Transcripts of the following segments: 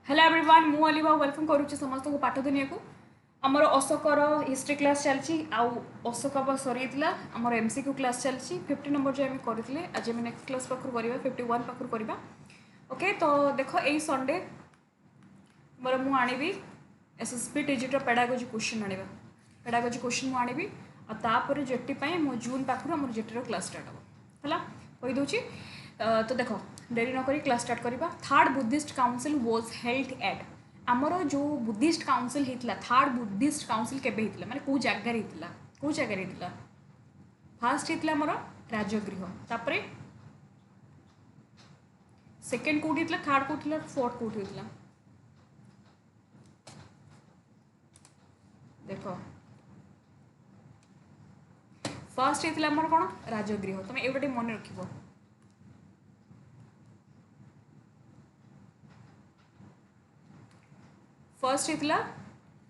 Hello everyone मु अलिवा welcome करुच्ची समस्त को पाठ दुनिया को आमर अशोकर हिस्ट्री क्लास चलती आउ अशोक सर आमर एमसीक्यू क्लास चलती 50 नंबर जो आम करते आज आम नेक्स्ट क्लास पाखु करवा 51 पाखु करवा ओके तो देख यही संडे मोर मु आनी एसएसबी टीजीटर पेडागोजी क्वेश्चन आने पेडागोजी क्वेश्चन मुझे आनी आपर जेटी मो जून पाखु आम जेटीर क्लास स्टार्ट हम है कहीदे तो देख डेरी नक क्लास स्टार्ट करवा third Buddhist council was held at आमर जो बुद्धिस्ट काउंसिल होता थर्ड बुद्धिस्ट काउंसिल केबे होता माने कौ जगार होता कौ जगार होता फास्ट होता आमर राजगृह तापरे सेकेंड कौटी होता थर्ड कौटी होता फोर्थ कौटी होता देख फर्स्ट होता आमर कौन राजगृह तुम ये मन रख फर्स्ट होता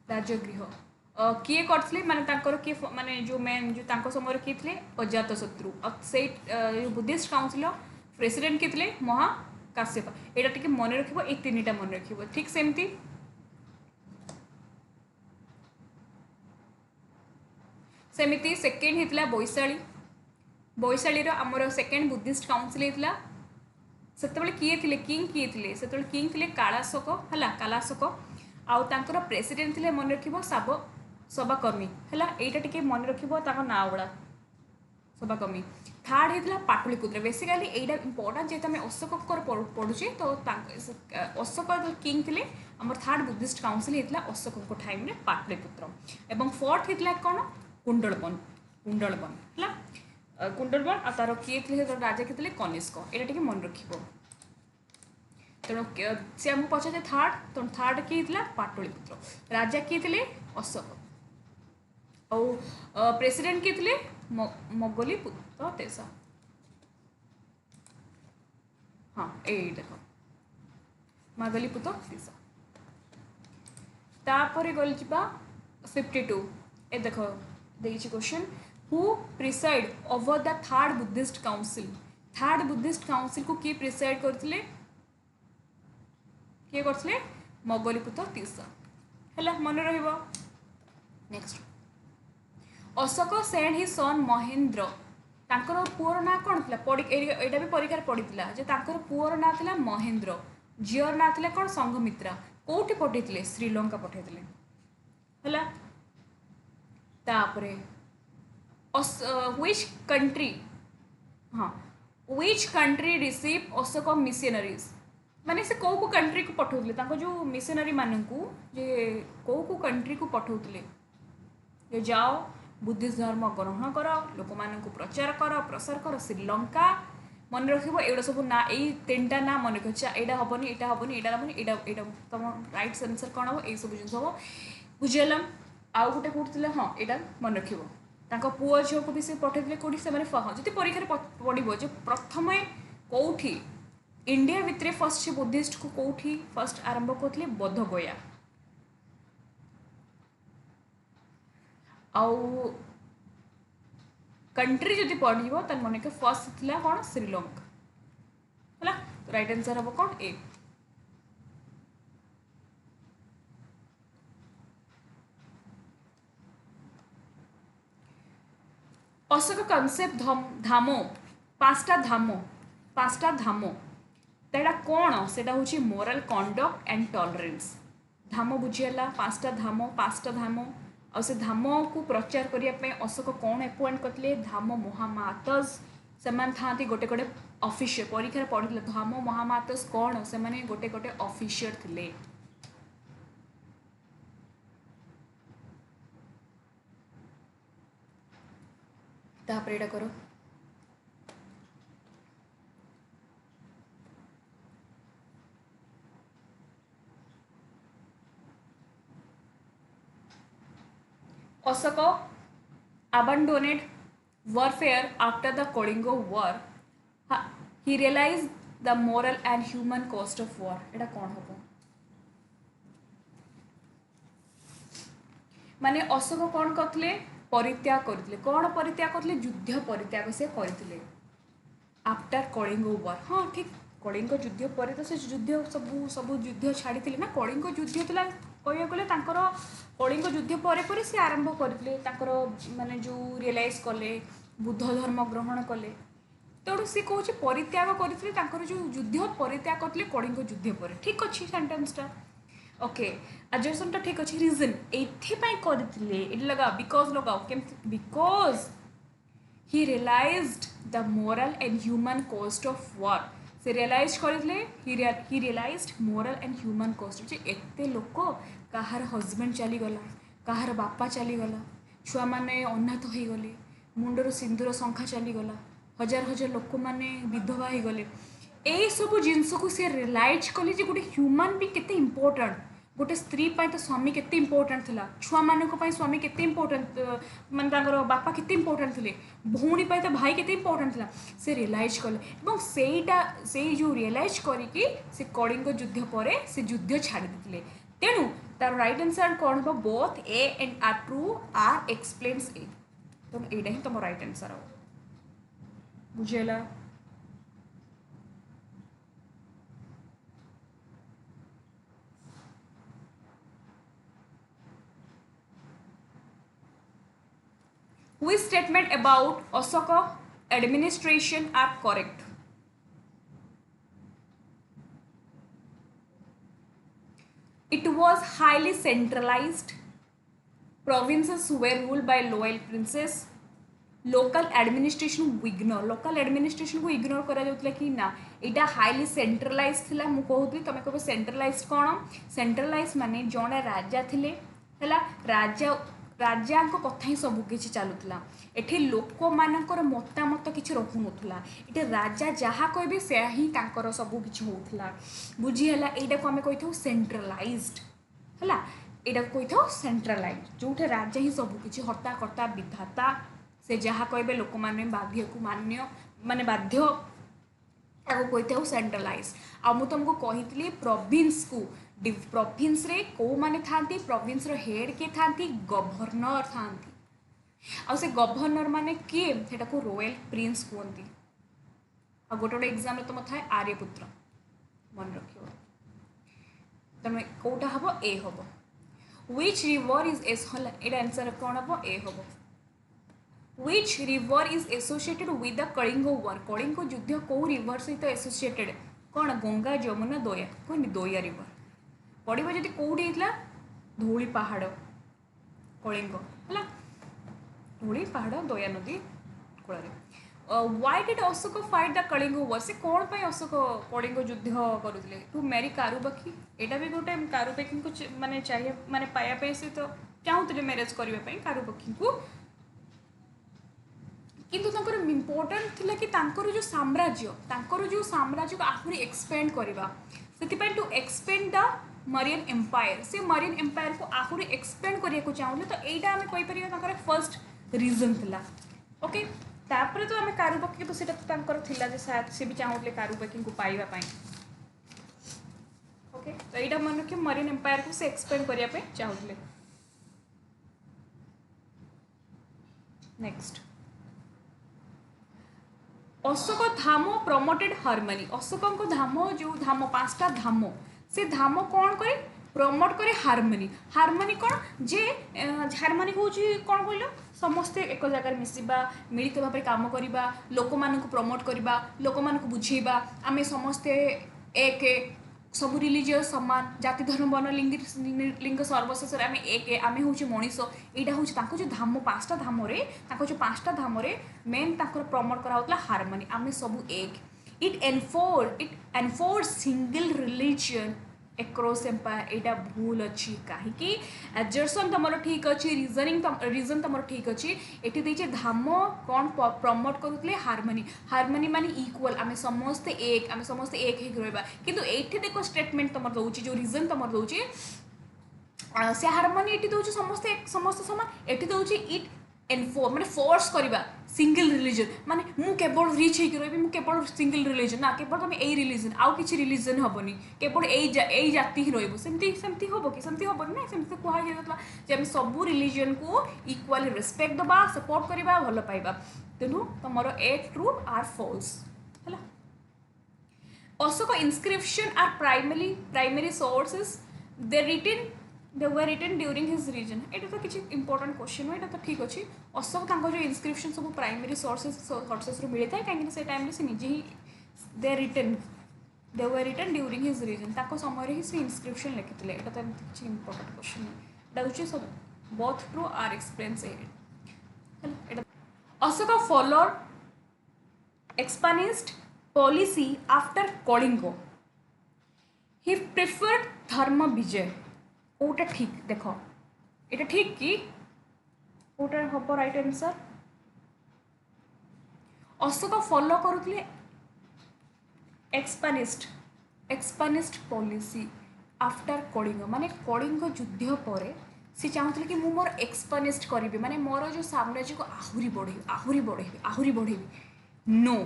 राजगृह किए करते माने किए माने जो मेन जो तांको समय किए थे अजात शत्रु से बुद्धिस्ट काउंसिल प्रेसिडेंट किए थे महाकाश्यप यहाँ टी मन रख तीन टा मन रख ठीक सेमती सेमती सेकेंड होता बैशाली बैशाली आमर सेकेंड बुद्धिस्ट काउंसिल होता से किए थे किंग किए थे से किंग थे कालाशोक है कालाशोक आउ तांकर प्रेसिडेंट थे मन रख सभाकर्मी है यहाँ टी मन रख ना गुड़ा सभाकर्मी थर्ड होता पाटलिपुत्र बेसिकाली यहाँ इंपोर्टाट जेहतु आम अशोक पढ़ुचे तो अशोक किंग थे आम थर्ड बुद्धिस्ट काउंसिल होता अशोक टाइम पाटलिपुत्र एवं फोर्थ होता कौन कुंडलबन कुंडलबन है कुंडलबन आ तार किए थे राजा किए थे कनिष्क यहाँ टी मन रख तेणु सी आमको पचारे थर्ड तेणु थर्ड किए होता पाटलिपुत्र राजा किए थे अशोक और प्रेसिडेंट किए थे मोगलीपुत्र तेजा हाँ यही देख मोगलीपुत्र तेजा तापर गल 52 ए देख देखिए question who preside over the third Buddhist council को किए प्रिसाइड करते किए करते मोगलीपुत्र तीसा है मन नेक्स्ट अशोक सेंड हि सन महेंद्र तांकर पुअर ना कौन था यहाँ भी परीक्षा पड़ता है पुअर ना था महेंद्र झीर ना था कौन संघमित्रा कौटी पठे श्रीलंका पठे है तापरे व्हिच कंट्री हाँ which country receive Ashok missionaries माने से कौ कंट्री को पठाऊले जो मिशनरी मानक कौ कंट्री को पठाऊले जे जाओ बुद्धिस्ट धर्म ग्रहण कर लोक मान प्रचार कर प्रसार कर श्रीलंका मन रख एगुड़ा सब ना यही तीन टा ना मन रख यहाँ हेनी यहाँ हेनी यहाँ हेनी यहाँ तुम राइट आंसर कौन हम यही सब जिन हम बुझेल आउ गोटे कौटी हाँ यहाँ मन रख पुओ झील को भी से पठे कौटी से हाँ जी परीक्षा पड़ो जो प्रथम कौटी इंडिया भितर फर्स्ट बुद्धिस्ट को कौटी फर्स्ट आरंभ करते बोधगया आउ कंट्री जदि पढ़ो तो मन के फर्स्ट था कौन श्रीलंका है राइट आंसर हम कौन ए अशोक कनसेप्ट धाम पांचटा धाम तेरा कौन से मोरल कंडक्ट एंड टॉलरेंस धाम बुझीगला पांचटा धाम और से धाम को प्रचार करने अशोक कौन अपॉइंट करते धाम महामातज से था गोटे गोटे ऑफिशियल परीक्षा पढ़ी धाम महामातज कौन से गोटे गोटे ऑफिशियल थे तापर एटा करो Ashok abandoned warfare after the Kalinga war he realized the moral and human cost of war एटा कौन हम माने अशोक कौन करते परित्याग करते कौन परित्याग करते युद्ध परित्याग से करते आफ्टर कलिंग वार हाँ ठीक कलिंग युद्ध पर तो से युद्ध सब युद्ध छाड़ी ना कलिंग युद्ध था कह गले कलिंग युद्ध पर से आरंभ करते माने जो रियलाइज कले बुद्ध धर्म ग्रहण कले तेणु सी कौन परित्याग करते जो युद्ध परित्याग करते कलिंग युद्ध पर ठीक अच्छे सेन्टेन्सटा ओके एजर्सन ठीक अच्छे रिजन ये करते लगा बिकज लगाओ केमती because he realized the moral and human cost of war से रियलाइज करते he realized moral and human cost जे एते लोक कहार हजबैंड चलीगला कहार बापा चलीगला छुआ मैंने अनाथ हो गले मुंडर सिंदूर शंखा चलीगला हजार हजार लोक मैंने विधवा हो गले यही सब जिनस को सी रियलाइज कले गोटे ह्यूमन भी केते इंपोर्टेंट गोटे स्त्री तो स्वामी केते इंपोर्टेंट थिला छुआ मानक स्वामी केते इंपोर्टेंट माने तांकर बापा केते इंपोर्टेंट थिले भौणी तो भाई केते इंपोर्टेंट थिला से रियलाइज कले एवं सेटा से जो रियलाइज करिकि से कलिंग युद्ध पर से युद्ध छाड़ी देथिले तेणु तार राइट आंसर कौन हम both A and R true R explains A तो एटा ही तुम राइट आंसर हो बुझेला Which statement about Ashoka administration are correct? It was highly centralized. Provinces were ruled by loyal princes. Local administration को ignore. Local administration को ignore करा जाउतला कि ना इटा हाईली सेंट्रलाइज थिला मु कहउतली तमे कहबो सेंट्रलाइज कोन सेंट्रलाइज माने जणे राजा थिले हला राजा कथा ही सबकि चलूला एठी लोक मानकर मतामत किसी रहू नाला ये राजा जहाँ कहे से ही सबकि होता बुझीगला यहाँ को आम कही सेंट्रलाइज्ड है यहाँ कही सेंट्रलाइज जो राजा ही सबकि हर्ता कर्ता विधाता से जहाँ कहे लोक मैंने बाध्य को मान्य माने बाध्य कही सेंट्रलाइज आ मु तुमको कही प्रोविंस को प्रोविंस रे को माने थांती प्रोविंस रो हेड के थांती गवर्नर थांती आ से गवर्नर माने किए सेटा को रॉयल प्रिंस कहती आ गोटे गोटे एग्जाम तुम थाए आर्यपुत्र मन रखियो तमे कोटा हबो ए हबो व्हिच रिवर इज एटा आंसर कोन हबो ए हबो which river is associated with the Kalinga war Kalinga युद्ध को रिवर सहित एसोसिएटेड कौन गंगा जमुना दया कहनी दया रिवर पड़ो जब कौटी होता धूली पहाड़ कलिंग है धूली पहाड़ दया नदी कूल why did Ashoka fight the Kalinga war से कौन पर अशोक कलिंग युद्ध करुले टू मैरी कारुबाकी यहाँ भी गोटे कारुबाकी को माने चाहिए माने पाया से तो चाहूले मैरेज करने कारुबाकी को किंतु इम्पोर्टेंट थिला कि जो साम्राज्य को आहरी एक्सपेंड करवा से to expand the Mauryan empire से मरीन एम्पायर को आहरी एक्सपेंड करने को चाहूले तो यहाँ आम कहीपर फर्स्ट रीजन थिला ओके तापर तो आम कारुबाकी तो सीटा शायद से भी चाहूले कारुबाकी को पाइबा ओके तो यहाँ मन रखिए मरीन एम्पायर को से एक्सपेंड करने चाहूले next Ashok Dham promoted harmony Ashok Dham जो धाम 5टा धाम से धाम कौन करे प्रमोट करे हार्मनी कौन जे हार्मनी हूँ कौन कहल समस्ते एक जगह मिसवा मिलित भाव काम करवा लोक मान प्रमोट करवा लोक मान बुझेबा आम समस्ते एक सब रिलीजियस सामान जाति धर्म वर्ण लिंग सर्वशेष आम एक आम हूँ मनीष यहाँ हूँ जो धाम 5टा धाम जो 5टा धाम मेन प्रमोट कराला हार्मनी आम सब एक it enforce single religion across empire यहाँ भूल अच्छी कहीं एजर्सन तुम ठीक अच्छे रीजन तुम ठीक अच्छे ये धाम कौन प्रमोट करुले हार्मनी माने इक्वल आम समस्ते एक रहा किंतु ये देख स्टेटमेंट तुम दूसरी जो रीजन तुम दूसरी से हार्मनी ये दूसरी समस्ते सामान ये दूसरी इट एनफोर्स माने फोर्स करवा सिंगल रिलीजन माने मु केवल रिच होकर रही मुझे केवल सिंगल रिलीजन ना केवल तुम यही रिलीजन आउ किसी रिलीजन हेनी केवल यही जाति ही रही सेमती हम कि सेमती हेनी ना सेमती कहुला आम सब रिलीजन को इक्वाली रेस्पेक्ट दबा सपोर्ट करवा भल पाइबा तेणु तुम ए ट्रू आर फॉल्स है Ashoka inscription are primary sources. They were written during his region. এটা তো কিছু ইম্পর্টাଣ୍ଟ क्वेश्चन এটা তো ঠিক ଅଛି ଅଶୋକ ତାଙ୍କ ଯେଉଁ ଇନସ୍କ୍ରିପ୍ସନ୍ ସବୁ ପ୍ରାଇମେରୀ ସୋର୍ସେସ୍ରୁ ମିଳିଥାଏ କାହିଁକିନା ସେ ଟାଇମ୍ରେ ସେ ନିଜେ ହିଁ the way return during his reign ତାଙ୍କ ସମୟରେ ହିଁ ସେ ଇନସ୍କ୍ରିପ୍ସନ୍ ଲେଖିଥିଲେ ଏଇଟା ତ ଏମିତି କିଛି ଇମ୍ପର୍ଟାଣ୍ଟ କ୍वेଶ୍ଚନ୍ ଏଇଟା ହେଉଛି ସବୁ both true are explained ଏଇଟା Ashok followed expansionist policy after Kalinga. He preferred धर्म विजय. कोटा ठीक देखो এটা ঠিক কি কোটার হব রাইট आंसर অশোক ফলো করুଥିଲେ एक्सपानिस्ट पॉलिसी आफ्टर कलिंग माने कलिंग युद्ध पर सी चाहूले कि मु मोर एक्सपानिस्ट करी माने मोर जो साम्राज्य को आहुरी बढ़ेबी नो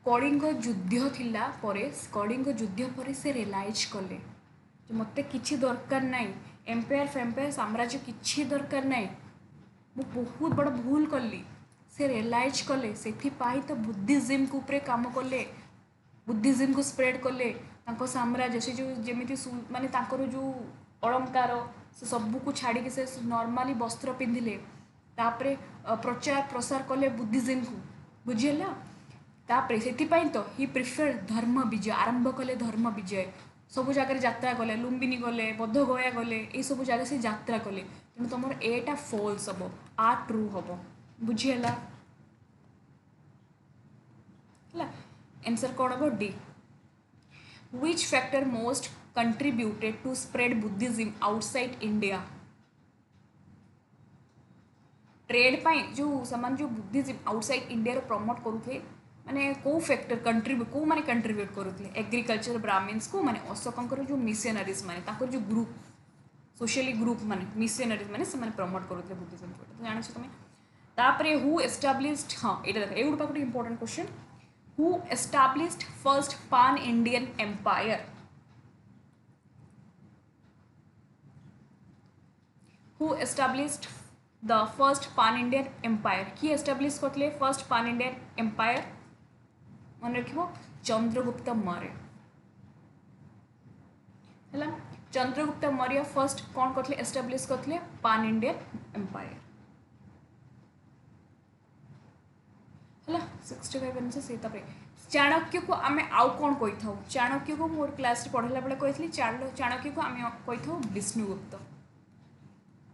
कलिंग युद्ध थिला परे कलिंग युद्ध पर से रियलाइज कले मत किसी दरकार ना एम्पायर फेम्पायर साम्राज्य किसी दरकार ना मु बहुत बड़ भूल कली से रियलाइज कले से तो बुद्धिज्म को ऊपर काम कले बुद्धिज्म को स्प्रेड कले साम्राज्य से जो जमी माने जो अलंकार से सबू को छाड़ी से नॉर्मली वस्त्र पिंधिले तापरे प्रचार प्रसार कले बुद्धिज्म को बुझीला तापरे से तो ही प्रिफर धर्म विजय आरंभ कले धर्म विजय सब जगह यात्रा कले लुम्बिनी गले बौद्ध गया गले ये सब जगह से यात्रा कले तेणु तुम एटा फॉल्स हम आ ट्रू हम बुझीला आंसर कौन हम D which factor most contributed to spread Buddhism outside India trade पाई जो समान जो बुद्धिज्म आउटसाइड इंडिया प्रमोट करुथे माने को फैक्टर कंट्रीब्यूट को माने कंट्रीब्यूट करुथे एग्रीकल्चर ब्राह्मण्स को माने अशोकंकर जो मिशनरीज माने ताकर जो ग्रुप सोशली ग्रुप माने मिशनरीज माने से माने प्रमोट करुथे बुद्धिज्म को तो जानि छ तुमे तापरे हु एस्टैब्लिश्ड हां एटा देख एउड पाकट important question who established first pan Indian empire who established the first pan Indian empire कि एस्टैब्लिश करते फर्स्ट पान इंडियन एम्पायर मन रख चंद्रगुप्त मौर्य है चंद्रगुप्त मौर्य फर्स्ट कौन करते एस्टैब्लिश करते पान इंडियन एम्पायर है 65 आंसर से चाणक्य को आम आउ कौन कही था चाणक्य को मोर क्लास पढ़ला बेले कही चाणक्य को आम कही था विष्णुगुप्त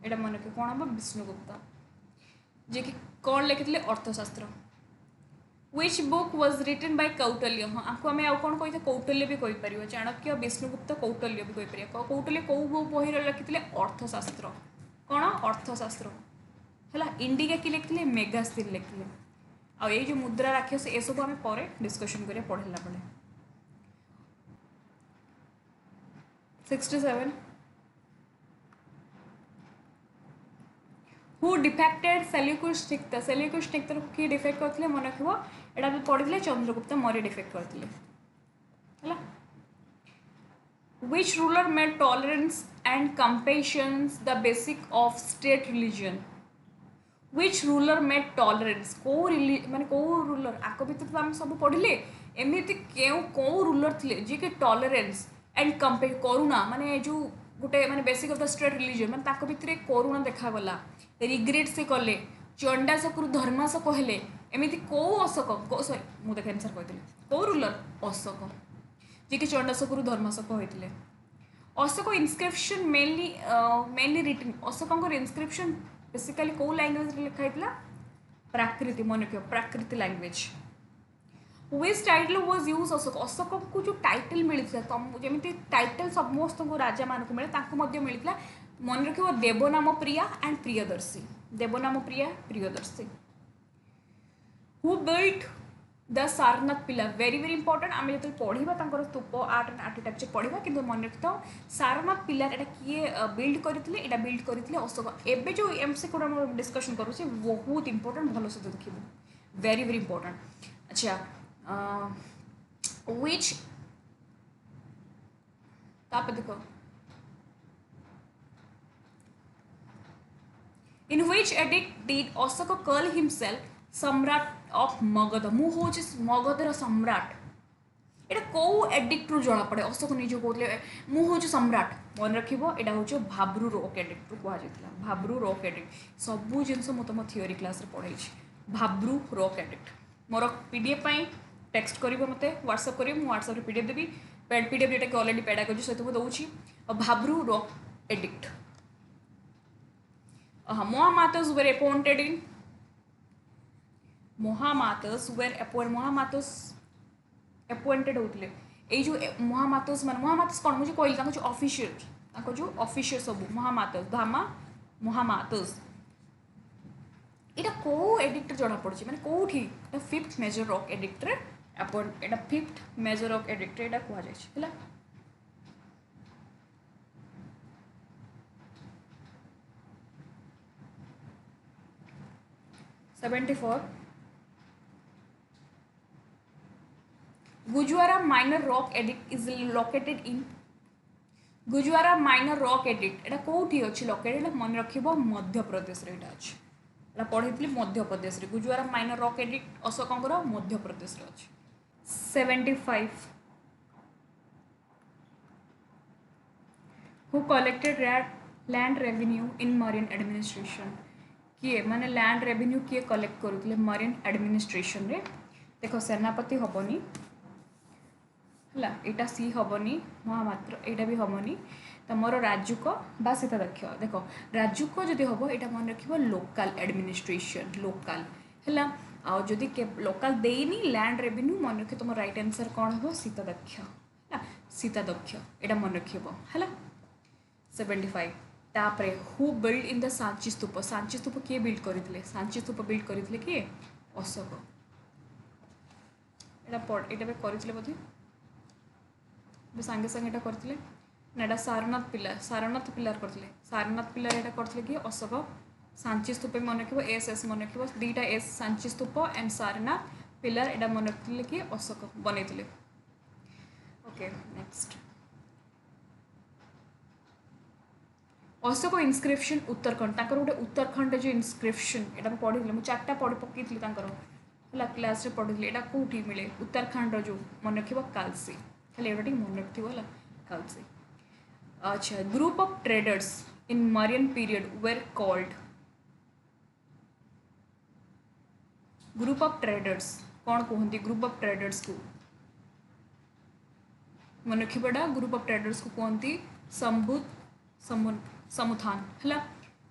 एटा मन रखिए कौन हम विष्णुगुप्त जे कि कौन लिखि Arthashastra which book was written by Kautilya हाँ आपको आम आउ कौन कही कौटल्य भी कहीपर चाणक्य विष्णुगुप्त कौटल्य भी कहीपर कौटल्य कौ बही लिखी अर्थशास्त्र कौन अर्थशास्त्र है इंडिका कि लिखते मेगास्थिन लिखते आ ये जो मुद्रा राक्षस ये सब आम पर डिस्कशन करिया पढ़ला बेले 67 हु डिफेक्टेड सेल्यूकस टिक्टर किए डिफेक्ट करते मन रख एटा भी पढ़ी चंद्रगुप्त मौर्य डिफेक्ट करते which ruler made tolerance and compassions the basic of state religion which ruler made tolerance माने को रूलर आक भीतर तो आम सब पढ़ले एमती कौ रूलर थे जी कि टॉलरेंस एंड कंपे करुणा माने जो गोटे माने basic of the state religion माने ताको भितरे करुणा देखागला रिग्रेट से कले चंडाशोक धर्माशोक हेले एमती कौ अशोक सॉरी मुझे आंसर कही कौ रूलर अशोक जी कि चंडाशोक धर्माशोक होते Ashoka inscription mainly written Ashoka inscription basically कौ लैंग्वेज लिखाई प्राकृति मन रख Prakrit language which title was used Ashoka को जो टाइटल मिलता जमी टाइटल समस्त राजा मानक मिले मिलता मन रख Devanampriya and Priyadarshi Devanampriya Priyadarshi who built the Sarnath pillar very very important आम जो पढ़ा स्तूप आर्ट एंड आर्किटेक्चर पढ़ा कि मन रखि था सारनाथ पिला एटा किए बिल्ड करते बिल्ड करते अशोक एवं जो एमसी को डिस्कसन करुचे बहुत इंपोर्टेंट भल से देखिए वेरी वेरी इंपोर्टेंट अच्छा व्हिच देखो in which edict did Ashoka call himself सम्राट ऑफ मगध मु हूँ मगधर सम्राट एटा कौ एडिक्ट रु जना पड़े अशोक निजे कहते मु हूँ सम्राट मन रखिबो एटा हूँ भाब्रू रॉक एडिक्ट रु कहुला भाब्रू रॉक एडिक्ट सबू जिनस मु तुम थियोरी क्लास रे पढ़ाई भाब्रू रॉक एडिक्ट मोर पीडीएफ टेक्स्ट कर मत व्हाट्सअप कर व्हाट्सअप पीडीएफ देवी पीडीएफ जोटा कि ऑलरेडी पेडागोजी सहित मुझे दूसरी Bhabru rock edict Mahamatras were appointed in Mahamatras were Mahamatras appointed होते ये जो महामातस मान महामातस कौन मुझे कहली जो ऑफिशियल जो ऑफिशियल सब महामातस धामा महामातस यहाँ कौ एडिक्ट जना पड़ी मैंने कौटी fifth major rock edict appoint एटा फिफ्थ मेजर रॉक एडिक्ट एटा कहुला 74 Gujarra minor rock edict is located in Gujarra minor rock edict एटा कौटी अच्छी लोकेटेड मन रखिबो मध्य प्रदेश रे एटा अछि एटा पढ़ितली मध्य प्रदेश रे गुजवारा minor rock addict अशोकंकर Madhya Pradesh रे अछि 75 who collected land revenue in marine administration किए माने लैंड रेवेन्यू किए कलेक्ट करुले मरीन एडमिनिस्ट्रेशन रे देख सेनापति हेनी है यहाँ सी हेनी महामात्र यहाँ भी हेनी तुमर राजुक बा सीतादक्ष देख राजुक जदि हम यहाँ मन रख लोकल एडमिनिस्ट्रेशन लोकल है आदि लोकल देनी लैंड रेवेन्यू मन रख तुम राइट आंसर कौन हम सीतादक्ष है सीतादक्ष यहाँ मन रख है 75 तापरे who build in the Sanchi stupa किए बिल्ड करते सांची स्तूप बिल्ड करते किए अशोक यहाँ करते बोधे सांगे सांगे यहाँ करते ना सारनाथ पिलार करते सारनाथ पिलार यहाँ करते कि अशोक सांची स्तूप मन रख एस एस मन रख दीटा एस सांची स्तूप एंड सारनाथ पिलार यहाँ मन रखते कि अशोक बनते okay next Ashoka inscription Uttarakhand गोटे उत्तराखंड जो इनस्क्रिप्शन यहाँ पढ़ी मुझे चार्टा पढ़ी पकई है क्लास रे पढ़ी यहाँ कौटी मिले उत्तराखंड जो मन रख कालसी खाली एटा मन रखिए है कालसी अच्छा group of traders in marine period where called group of traders कौन कहते ग्रुप ऑफ ट्रेडर्स को मन रखा ग्रुप ऑफ ट्रेडर्स को कहती समुथान है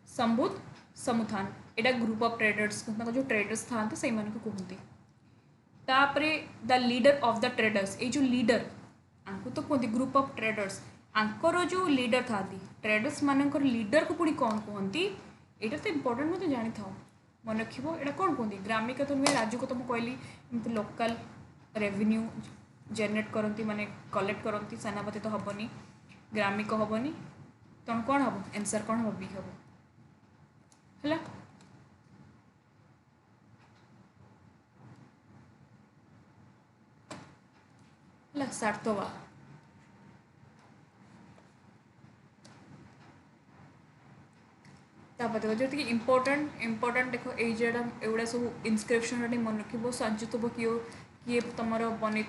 संबुद समुथान एटा ग्रुप ऑफ ट्रेडर्स जो ट्रेडर्स था से कहते तापरे the leader of the traders ये जो लीडर आंको तो कहते ग्रुप ऑफ ट्रेडर्स आंकर जो लीडर था ट्रेडर्स मानकर लीडर को पुणी कौन कहती यहाँ तो इम्पोर्टेंट मत जानी था मन रख यहाँ कौन कहती ग्रामिका तो नुहे राज्य को तो मुझे कहली एमती लोकल रेवेन्यू जेनेरेट करती माने कलेक्ट करती सेनापति तो हेनी ग्रामिक हेनी तेणु कौन हम आंसर कौन हम बी हम है सार्थवा तापर जो इम्पोर्टेंट देख एगुड़ा सब इनस्क्रिप्शन मन रख सांची स्तूप किए तुम बनई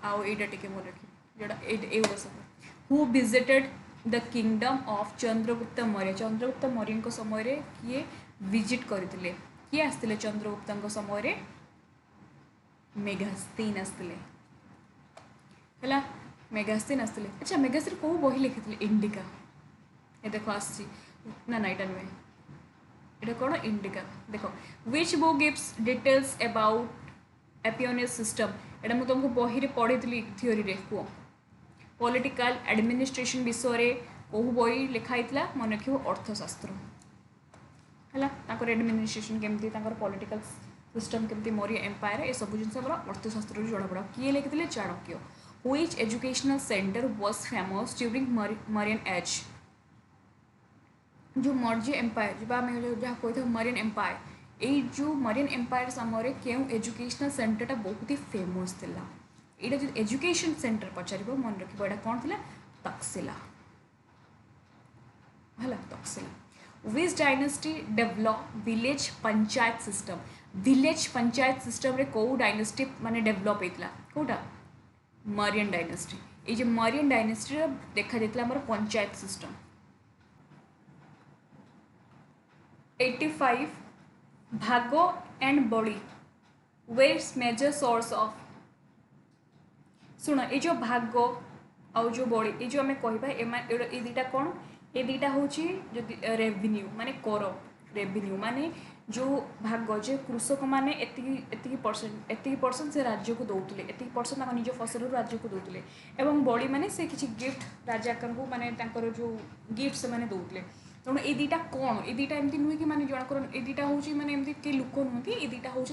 आईटा टे मन रख जोड़ा एगुड़ा सब who visited the kingdom of Chandragupta Maurya को समय रे किए विजिट करते किए आसते चंद्रगुप्त समय रे मेघास्तीन आसते है मेघास्तीन आसते अच्छा मेघास्तीन कौ बही लिखी इंडिका ये देख आसी ना ना यहाँ नुहे यहाँ कौन इंडिका देख which book gives details about एपियोनियस सिस्टम यहाँ मुझे तुमको बही पढ़ी थियोरी रे कह पॉलिटिकल एडमिनिस्ट्रेशन विषय कौ बही लिखाई मन रख अर्थशास्त्र है एडमिनिस्ट्रेशन केमती पॉलिटिकल सिस्टम केमती मौर्य एम्पायर ये सब जिन अर्थशास्त्र जना पड़ा किए लिखी Chanakya which educational centre was famous during Mauryan age जो मौर्य एम्पायर जो जहाँ कही मरीन एम्पायर ये जो मरीन एम्पायर समय क्यों एजुकेशनल सेंटरटा बहुत ही फेमस थिला यहाँ जो एजुकेशन सेंटर पचार मन रख यहाँ कौन थी तक्षशिला है तक्षशिला विच dynasty develop village panchayat system village panchayat system रे को डायनेस्टी माने डेवलप होता कौटा मौर्यन डायनेस्टी ये जो मौर्यन डायनेस्टी देखा जाता आम पंचायत सिस्टम 85 भाग एंड बड़ी वेट्स मेजर सोर्स ऑफ शुण ये जो भाग आउ जो बड़ी ये जो आम कह ये दुटा कौन ये दुटा हूँ रेवेन्यू माने कर रेवेन्यू माने जो भाग जे कृषक मैंने एति परसेंट से राज्य को दौले एति परसेंट निज फसल राज्य को दौले एवं बड़ी मैंने से किसी गिफ्ट राजा को माने जो गिफ्ट से मैंने दौले तेणु ये दुटा कौन ये दुटा एमती नुहे कि माने जनकर ये दुटा हूँ माने एमती के लोक नुहति ये दुटा हूँ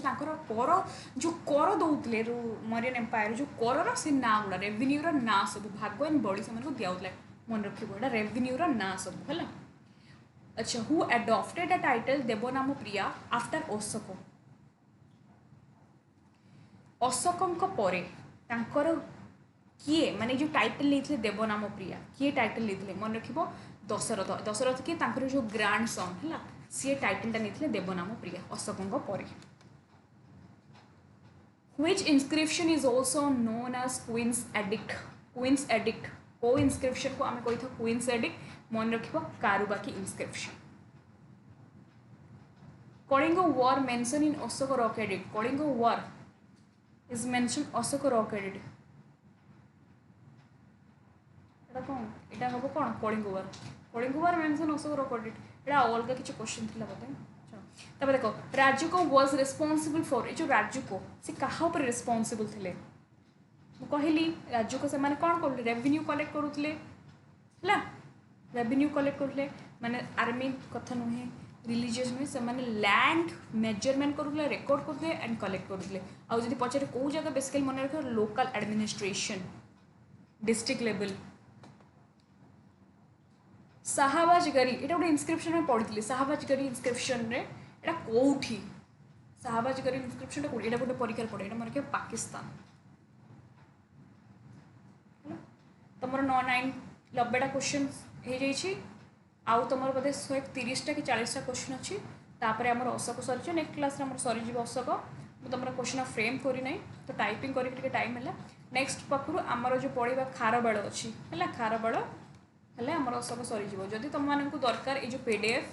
कर जो कर दौले मौर्यन एम्पायर जो कर से ना गुड़ा रेवेन्यूर ना सब भाग एंड बड़ी से दिखाऊला मन रखा रेवेन्यूर ना सब है। अच्छा who adopted the title देवनाम Priya after Ashok Ashok परे तांकर किए माने जो टाइटल लेते देवनाम प्रिया किए टाइटल लेते मन रख दशरथ दशरथ किए तांकर जो ग्रांड सन है सी टाइटलटा नहीं देवनाम प्रिया अशोक परे which inscription is also known as queen's edict को इनस्क्रिप्शन को आम कही था क्वींस एडिक्ट मन रख कारुबाकी inscription Kalinga war mention in Ashoka rock edict Kalinga war is mention Ashoka rock edict कौन यहाँ हम कौन Kalinga war mention Ashoka rock edict यहाँ अलग किसी क्वेश्चन थी बोधे देख राजुको वाज रिस्पांसिबल फॉर ये जो राजुको से क्या रिस्पांसिबल थे कहली राजुको से माने कौन कर रेवेन्यू कलेक्ट करुले है रेवेन्यू कलेक्ट करते माने आर्मी कथा नुहे रिलीजियस नुहे से माने लैंड मेजरमेंट करुले रेकॉर्ड करते एंड कलेक्ट करते आउ जदि पचारे कौ जगह बेसिकली मन रख लोकल एडमिनिस्ट्रेशन डिस्ट्रिक्ट लेवल शाहबाजगरी ये गोटे इनस्क्रिप्शन में पढ़ी शाहबाजगरी इनस्क्रिप्शन रे एटा कौटी शाहबाजगरी इनस्क्रिप्शन कौटी ये गोटे परीक्षा पड़े मन रख पाकिस्तान तुम 90टा क्वेश्चन हो जाइए आउ तुम बोधे 130टा कि 40टा क्वेश्चन अच्छी तापर आम अशोक सरी नेक्स्ट क्लास सरीज अशोक मुझे तुम क्वेश्चन फ्रेम करना तो टाइपिंग करके टाइम है नेक्स्ट पाखु आमर जो पढ़ा खारबाड़ अच्छी है खारबाड़ है आम अशोक सरीज जदि तुम मानक दरकार ये जो पीडीएफ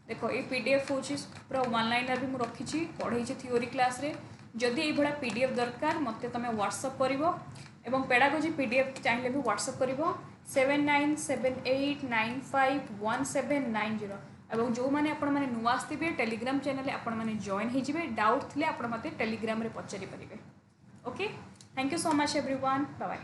देख ये पीडीएफ हूँ पूरा वन लाइनर भी मुझे रखी पढ़े थ्योरी क्लास रे जदि ये भाया पीडीएफ दरकार मत तुम व्हाट्सअप कर एवं पेडागोजी पीडीएफ चाहिए भी व्हाट्सअप कर 7978951790 और जो मैंने आपण मैंने नुआ आसवे टेलीग्राम चैनल आपण मैंने जॉइन हो डाउट थे आप टेलीग्राम रे पचारि पारे। Okay thank you so much everyone bye bye.